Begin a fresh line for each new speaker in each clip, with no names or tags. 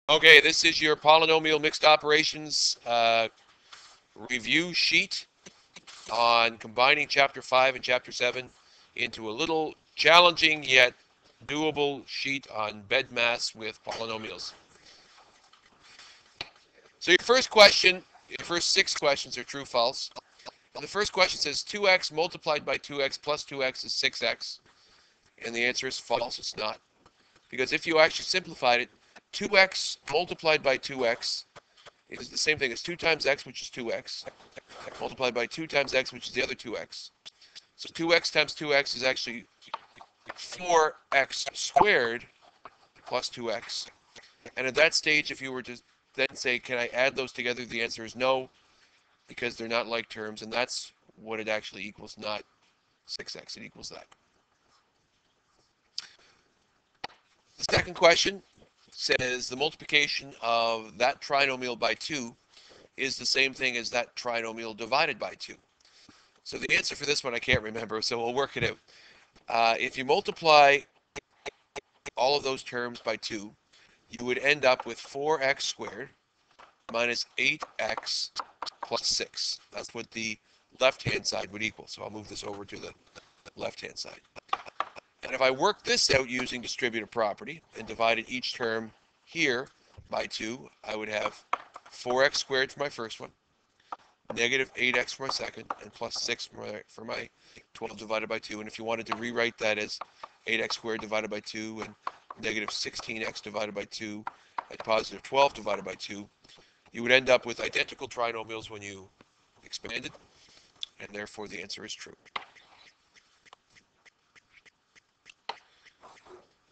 Okay, this is your polynomial mixed operations review sheet on combining Chapter 5 and Chapter 7 into a little challenging yet doable sheet on bed mass with polynomials. So your first question, your first 6 questions are true, false. And the first question says 2x multiplied by 2x plus 2x is 6x. And the answer is false, it's not. Because if you actually simplified it, 2x multiplied by 2x is the same thing as 2 times x, which is 2x, multiplied by 2 times x, which is the other 2x. So 2x times 2x is actually 4x squared plus 2x. And at that stage, if you were to then say, can I add those together? The answer is no, because they're not like terms, and that's what it actually equals, not 6x. It equals that. The second question says the multiplication of that trinomial by 2 is the same thing as that trinomial divided by 2. So the answer for this one I can't remember, so we'll work it out. If you multiply all of those terms by 2, you would end up with 4x squared minus 8x plus 6. That's what the left-hand side would equal. So I'll move this over to the left-hand side. And if I work this out using distributive property and divided each term here by 2, I would have 4x squared for my first one, negative 8x for my second, and plus 6 for my 12 divided by 2. And if you wanted to rewrite that as 8x squared divided by 2 and negative 16x divided by 2 and positive 12 divided by 2, you would end up with identical trinomials when you expanded, and therefore the answer is true.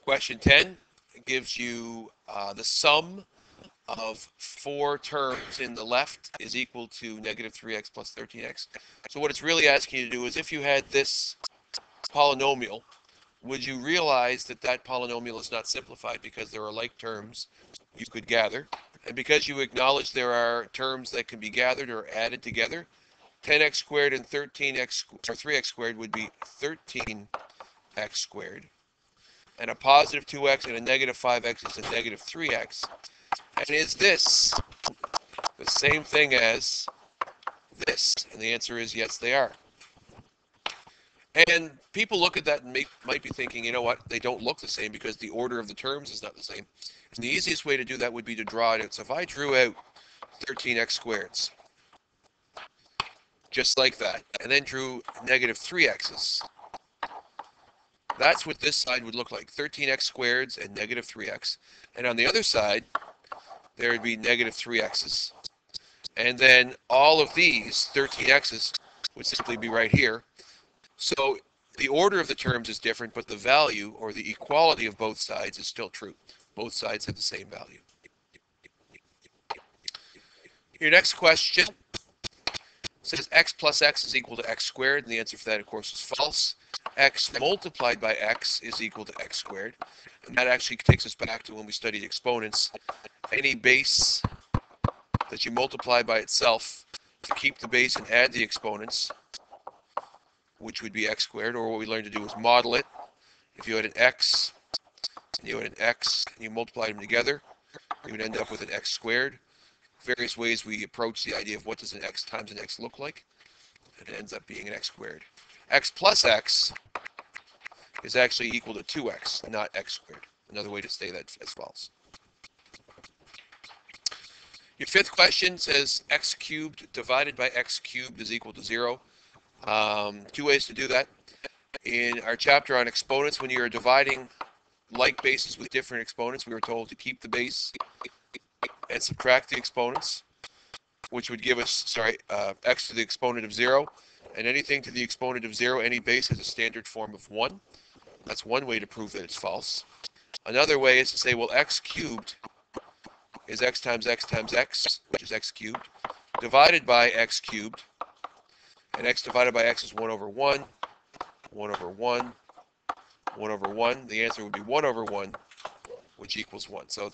Question 10 gives you the sum of 4 terms in the left is equal to negative 3x plus 13x. So what it's really asking you to do is if you had this polynomial, would you realize that that polynomial is not simplified because there are like terms you could gather? And because you acknowledge there are terms that can be gathered or added together, 10x squared and 13x or 3x squared would be 13x squared. And a positive 2x and a negative 5x is a negative 3x. And is this the same thing as this? And the answer is yes, they are. And people look at that and might be thinking, you know what, they don't look the same because the order of the terms is not the same. And the easiest way to do that would be to draw it out. So if I drew out 13x squareds, just like that, and then drew negative 3x's, that's what this side would look like, 13x squareds and negative 3x. And on the other side, there would be negative 3x's. And then all of these 13x's would simply be right here. So the order of the terms is different, but the value or the equality of both sides is still true. Both sides have the same value. Your next question says x plus x is equal to x squared, and the answer for that, of course, is false. X multiplied by x is equal to x squared. And that actually takes us back to when we studied exponents. Any base that you multiply by itself to keep the base and add the exponents, which would be x squared, or what we learned to do is model it. If you had an x and you had an x and you multiplied them together, you would end up with an x squared. Various ways we approach the idea of what does an x times an x look like, and it ends up being an x squared. X plus x is actually equal to 2x, not x squared. Another way to say that is false. Your fifth question says x cubed divided by x cubed is equal to 0. 2 ways to do that. In our chapter on exponents, when you're dividing like bases with different exponents, we were told to keep the base and subtract the exponents, which would give us, x to the exponent of 0. And anything to the exponent of 0, any base has a standard form of 1. That's one way to prove that it's false. Another way is to say, well, x cubed is x times x times x, which is x cubed, divided by x cubed. And x divided by x is 1 over 1, 1 over 1, 1 over 1. The answer would be 1 over 1, which equals 1. So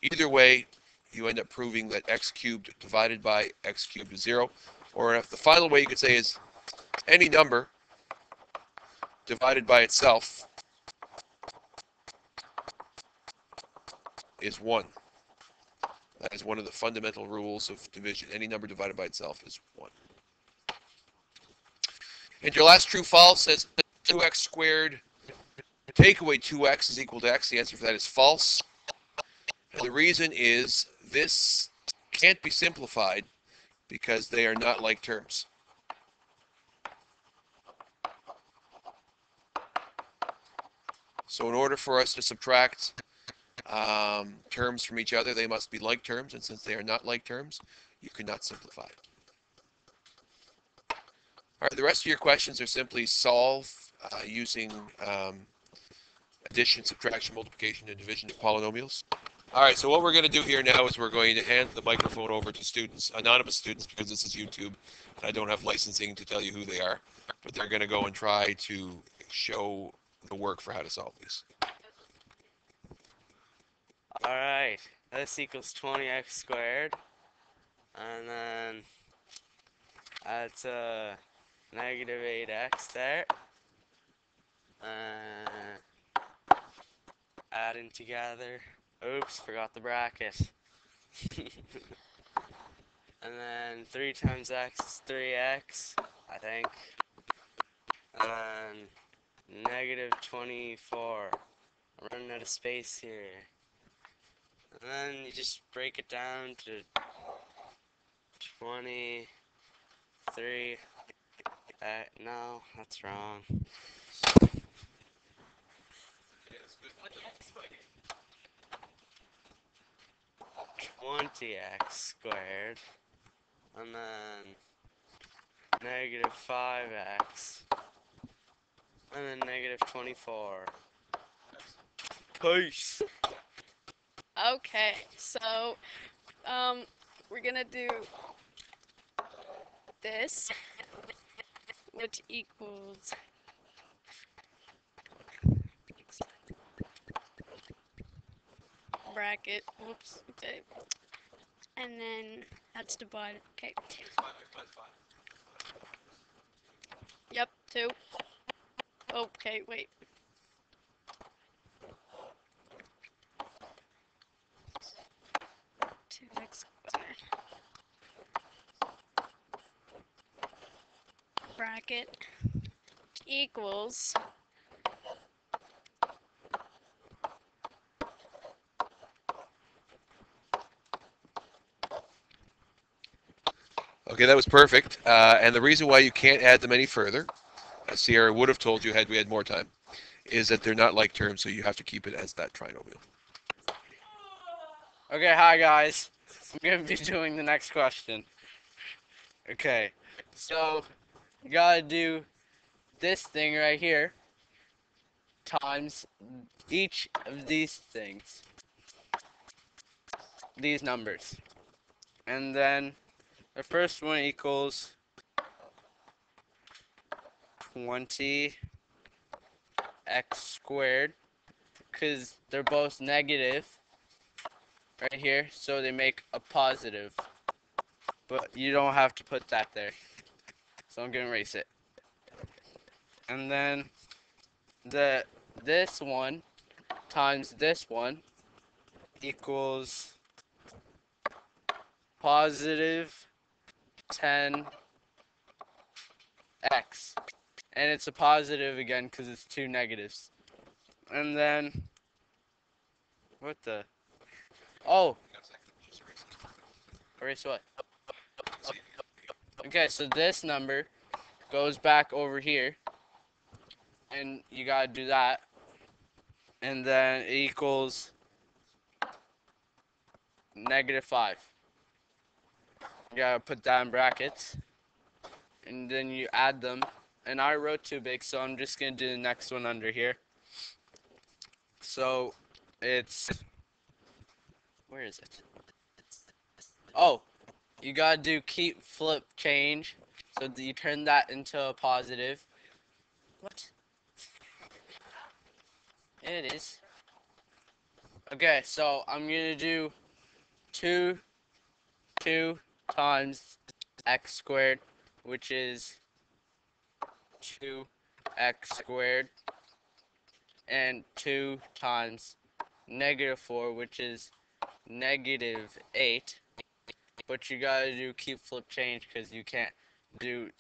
either way, you end up proving that x cubed divided by x cubed is 0. Or if the final way you could say is any number divided by itself is 1. That is one of the fundamental rules of division. Any number divided by itself is 1. And your last true false says 2x squared take away 2x is equal to x. The answer for that is false. And the reason is this can't be simplified because they are not like terms. So in order for us to subtract terms from each other, they must be like terms. And since they are not like terms, you cannot simplify it. All right, the rest of your questions are simply solve using addition, subtraction, multiplication, and division of polynomials. All right, so what we're going to do here now is we're going to hand the microphone over to students, anonymous students, because this is YouTube, and I don't have licensing to tell you who they are, but they're going to go and try to show the work for how to solve these.
All right, this equals 20x squared, and then that's negative 8x there. Adding together. Oops, forgot the bracket. And then 3 times x is 3x, I think. And then negative 24. I'm running out of space here. And then you just break it down to 23. No, that's wrong. 20x squared. And then negative 5x. And then negative 24. Peace.
Okay, so we're gonna do this, which equals bracket. Whoops. Okay, and then that's divided. Okay. Yep. 2. Okay. Wait. 2x squared. Bracket equals
Okay, that was perfect. And the reason why you can't add them any further, as Sierra would have told you had we had more time, is that they're not like terms, so you have to keep it as that trinomial.
Okay, hi guys. I'm gonna be doing the next question. Okay, so you gotta do this thing right here times each of these things, these numbers. And then the first one equals 20x squared, because they're both negative right here, so they make a positive. But you don't have to put that there. So I'm gonna erase it. And then this one times this one equals positive 10x. And it's a positive again because it's 2 negatives. And then, what the? Oh, erase what? Okay, so this number goes back over here. And you gotta do that. And then it equals negative 5. You gotta put that in brackets. And then you add them. And I wrote too big, so I'm just gonna do the next one under here. So it's, where is it? Oh, you gotta do keep flip change. So you turn that into a positive. What? It is. Okay, so I'm gonna do 2 times x squared, which is 2x squared, and 2 times -4, which is -8. But you gotta do keep flip change because you can't do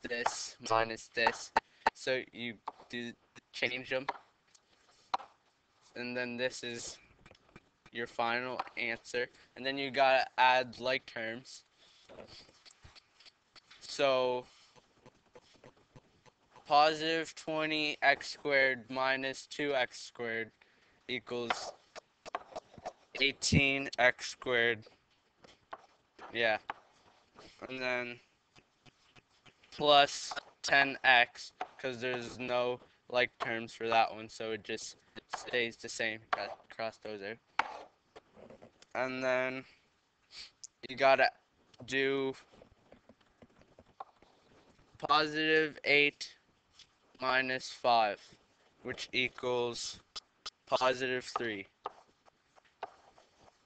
this minus this. So you do change them, and then this is your final answer. And then you gotta add like terms. So positive 20x squared minus 2x squared equals 18x squared. Yeah. And then plus 10x, because there's no like terms for that one, so it just stays the same. Got cross those out. And then you gotta do positive 8 minus 5, which equals positive 3.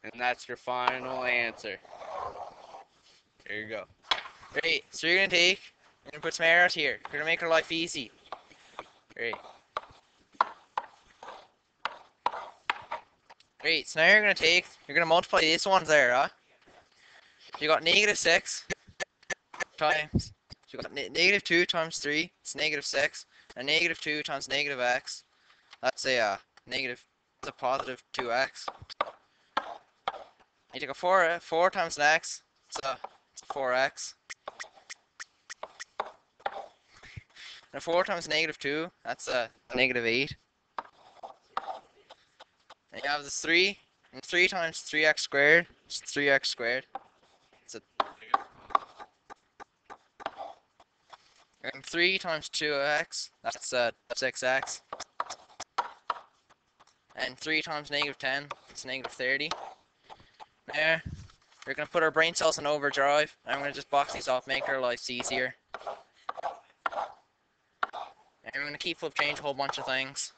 And that's your final answer. There you go.
Great. So you're gonna put some arrows here. You're gonna make our life easy. Great. Great. So now you're gonna multiply these ones there, huh? You got -6 times. So you got -2 times 3. It's -6. And -2 times -x. That's a negative. It's a positive 2x. You take a 4 times an x. It's a 4x. And 4 times -2, that's a -8. And you have this 3, and 3 times 3x squared, it's 3x squared. It's a, and 3 times 2x, that's 6x. And 3 times -10, it's -30. Now, we're going to put our brain cells in overdrive, and I'm going to just box these off, make our lives easier. And we're going to keep flip change a whole bunch of things.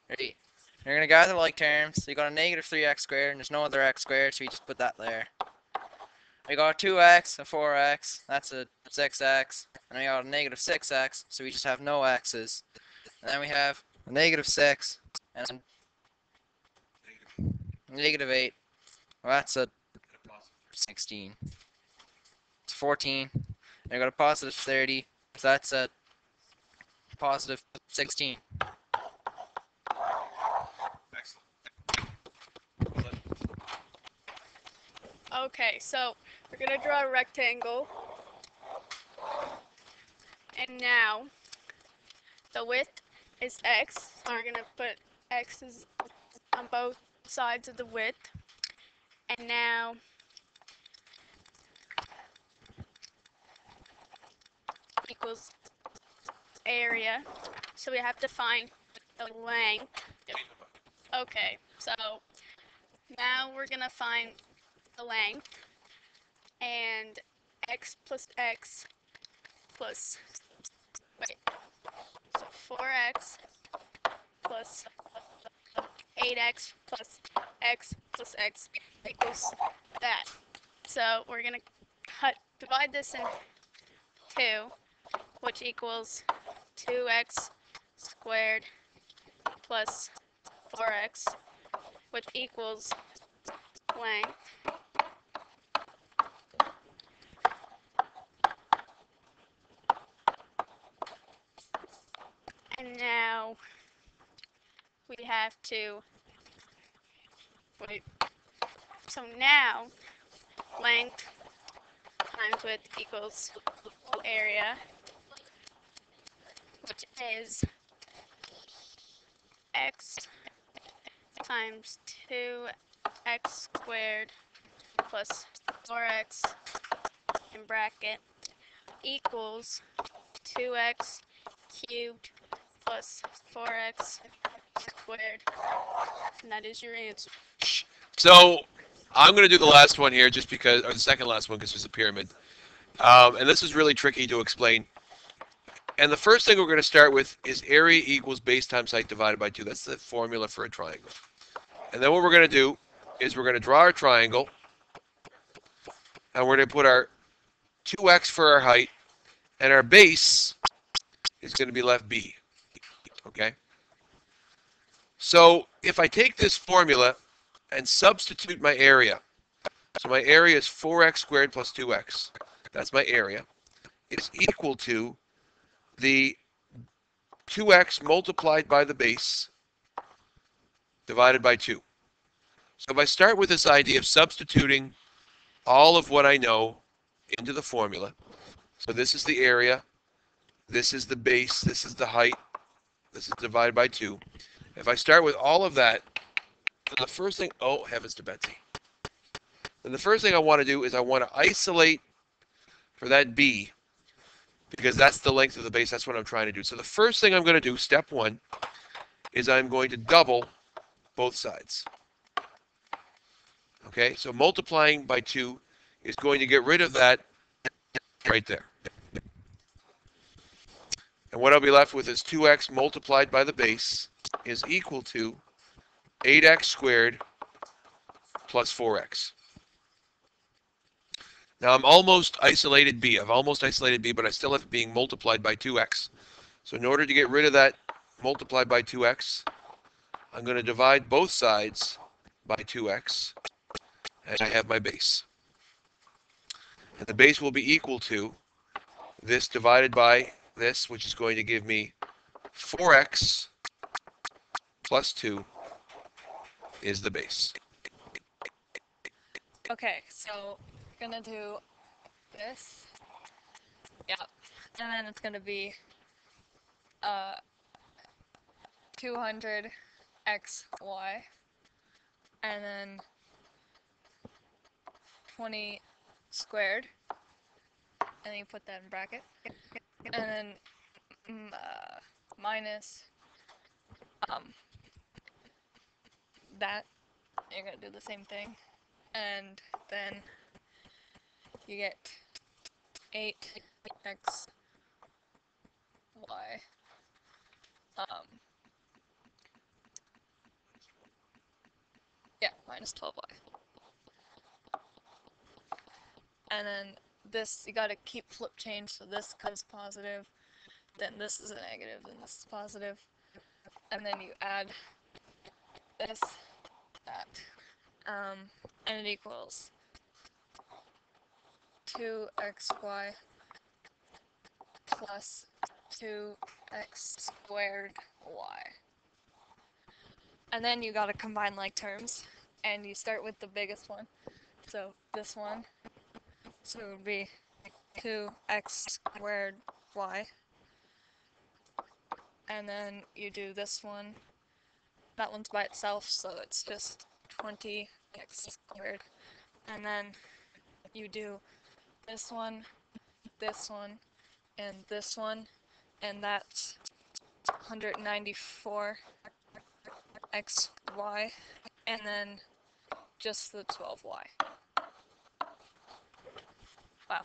Ready? You're going to gather like terms. So you got a -3x squared, and there's no other x squared, so you just put that there. We got a 2x, a 4x, that's a 6x, and we got a -6x, so we just have no x's. And then we have a -6 and a -8. Well, that's a 16. It's 14. And we got a positive 30, so that's a positive 16.
Okay, so we're gonna draw a rectangle. And now the width is x. So we're gonna put x's on both sides of the width. And now equals area. So we have to find the length. Okay, so now we're gonna find the length, and x plus x plus, wait, so 4x plus 8x plus x equals that. So we're gonna divide this in 2, which equals 2x squared plus 4x, which equals length. And now we have to, wait, so now length times width equals area, which is x times 2x squared plus 4x in bracket equals 2x cubed plus 4x squared. And that is your answer.
So I'm going to do the last one here just because, or the second last one because it's a pyramid. And this is really tricky to explain. And the first thing we're going to start with is area equals base times height divided by 2. That's the formula for a triangle. And then what we're going to do is we're going to draw our triangle. And we're going to put our 2x for our height. And our base is going to be left b. Okay? So if I take this formula and substitute my area, so my area is 4x squared plus 2x. That's my area. It's equal to the 2x multiplied by the base divided by 2. So if I start with this idea of substituting all of what I know into the formula, so this is the area, this is the base, this is the height, this is divided by 2. If I start with all of that, then the first thing, oh, heavens to Betsy. Then the first thing I want to do is I want to isolate for that b, because that's the length of the base, that's what I'm trying to do. So the first thing I'm going to do, step 1, is I'm going to double both sides. Okay, so multiplying by 2 is going to get rid of that right there. And what I'll be left with is 2x multiplied by the base is equal to 8x squared plus 4x. Now I'm almost isolated b. I've almost isolated b, but I still have it being multiplied by 2x. So in order to get rid of that multiplied by 2x, I'm going to divide both sides by 2x, and I have my base. And the base will be equal to this divided by this, which is going to give me 4x plus 2 is the base.
Okay, so we're gonna do this. Yeah. And then it's gonna be 200 xy, and then 20 squared, and then you put that in bracket, and then minus that. You're gonna do the same thing, and then you get 8xy. Yeah, minus 12y. And then this, you gotta keep flip change, so this comes positive, then this is a negative, then this is positive, and then you add this, that, and it equals 2xy plus 2x squared y. And then you gotta combine like terms, and you start with the biggest one. So this one, so it would be 2x squared y. And then you do this one. That one's by itself, so it's just 20x squared. And then you do this one, and this one, and that's 194xy, and then just the 12y. Wow.